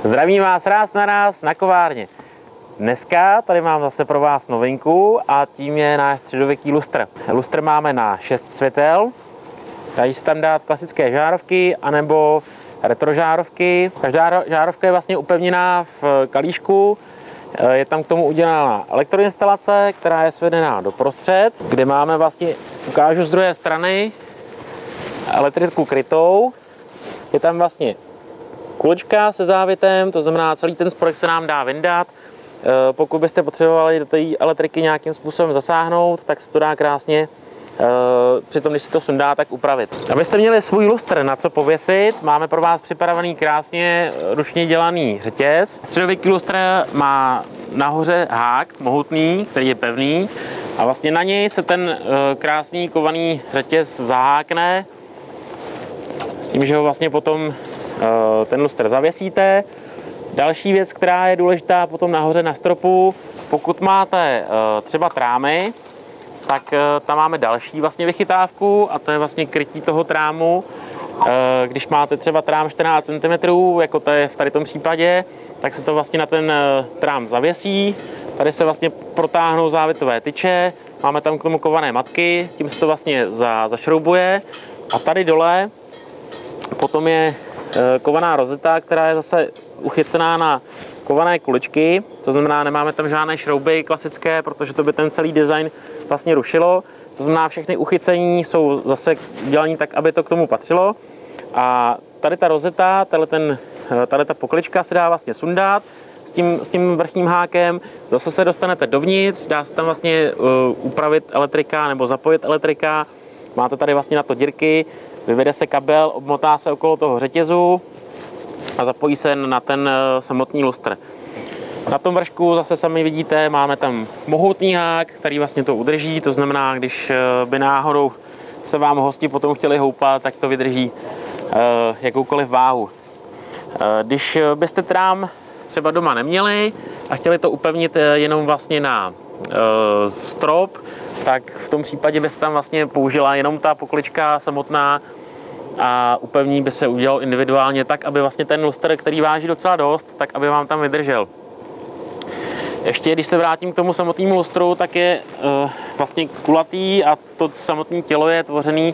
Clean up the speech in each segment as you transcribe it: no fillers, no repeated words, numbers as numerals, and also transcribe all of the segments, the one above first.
Zdravím vás ráz na ráz na kovárně. Dneska tady mám zase pro vás novinku a tím je náš středověký lustr. Lustr máme na 6 světel. Dají se tam dát klasické žárovky anebo retro žárovky. Každá žárovka je vlastně upevněná v kalíšku. Je tam k tomu udělaná elektroinstalace, která je svedená doprostřed, kde máme vlastně, ukážu z druhé strany, elektriku krytou. Je tam vlastně kulička se závětem, to znamená, celý ten spodek se nám dá vyndat. Pokud byste potřebovali do té elektriky nějakým způsobem zasáhnout, tak se to dá krásně, přitom když si to sundá, tak upravit. Abyste měli svůj lustr na co pověsit, máme pro vás připravený krásně ručně dělaný řetěz. Středověký lustr má nahoře hák mohutný, který je pevný, a vlastně na něj se ten krásný kovaný řetěz zahákne s tím, že ho vlastně potom ten lustr zavěsíte. Další věc, která je důležitá potom nahoře na stropu, pokud máte třeba trámy, tak tam máme další vlastně vychytávku a to je vlastně krytí toho trámu. Když máte třeba trám 14 cm, jako to je v tady tom případě, tak se to vlastně na ten trám zavěsí. Tady se vlastně protáhnou závětové tyče, máme tam k tomu kované matky, tím se to vlastně zašroubuje. A tady dole potom je kovaná rozeta, která je zase uchycená na kované kuličky, to znamená, nemáme tam žádné šrouby klasické, protože to by ten celý design vlastně rušilo. To znamená, všechny uchycení jsou zase dělané tak, aby to k tomu patřilo. A tady ta rozeta, tady ta poklička se dá vlastně sundat s tím vrchním hákem. Zase se dostanete dovnitř, dá se tam vlastně upravit elektrika nebo zapojit elektrika. Máte tady vlastně na to dírky, vyvede se kabel, obmotá se okolo toho řetězu a zapojí se na ten samotný lustr. Na tom vršku zase sami vidíte, máme tam mohutný hák, který vlastně to udrží, to znamená, když by náhodou se vám hosti potom chtěli houpat, tak to vydrží jakoukoliv váhu. Když byste trám třeba doma neměli a chtěli to upevnit jenom vlastně na strop, tak v tom případě by se tam vlastně použila jenom ta poklička samotná a upevnění by se udělalo individuálně tak, aby vlastně ten lustr, který váží docela dost, tak aby vám tam vydržel. Ještě když se vrátím k tomu samotnému lustru, tak je vlastně kulatý a to samotné tělo je tvořený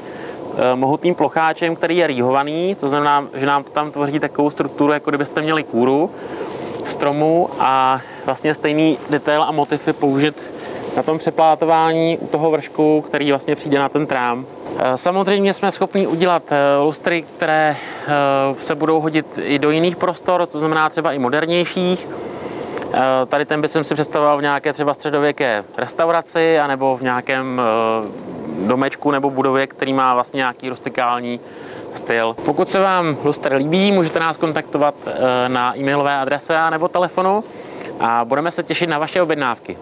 mohutným plocháčem, který je rýhovaný, to znamená, že nám tam tvoří takovou strukturu, jako kdybyste měli kůru stromu a vlastně stejný detail a motiv je použit na tom přeplátování u toho vršku, který vlastně přijde na ten trám. Samozřejmě jsme schopni udělat lustry, které se budou hodit i do jiných prostor, to znamená třeba i modernějších. Tady ten bych si představoval v nějaké třeba středověké restauraci anebo v nějakém domečku nebo budově, který má vlastně nějaký rustikální styl. Pokud se vám lustr líbí, můžete nás kontaktovat na e-mailové adrese nebo telefonu a budeme se těšit na vaše objednávky.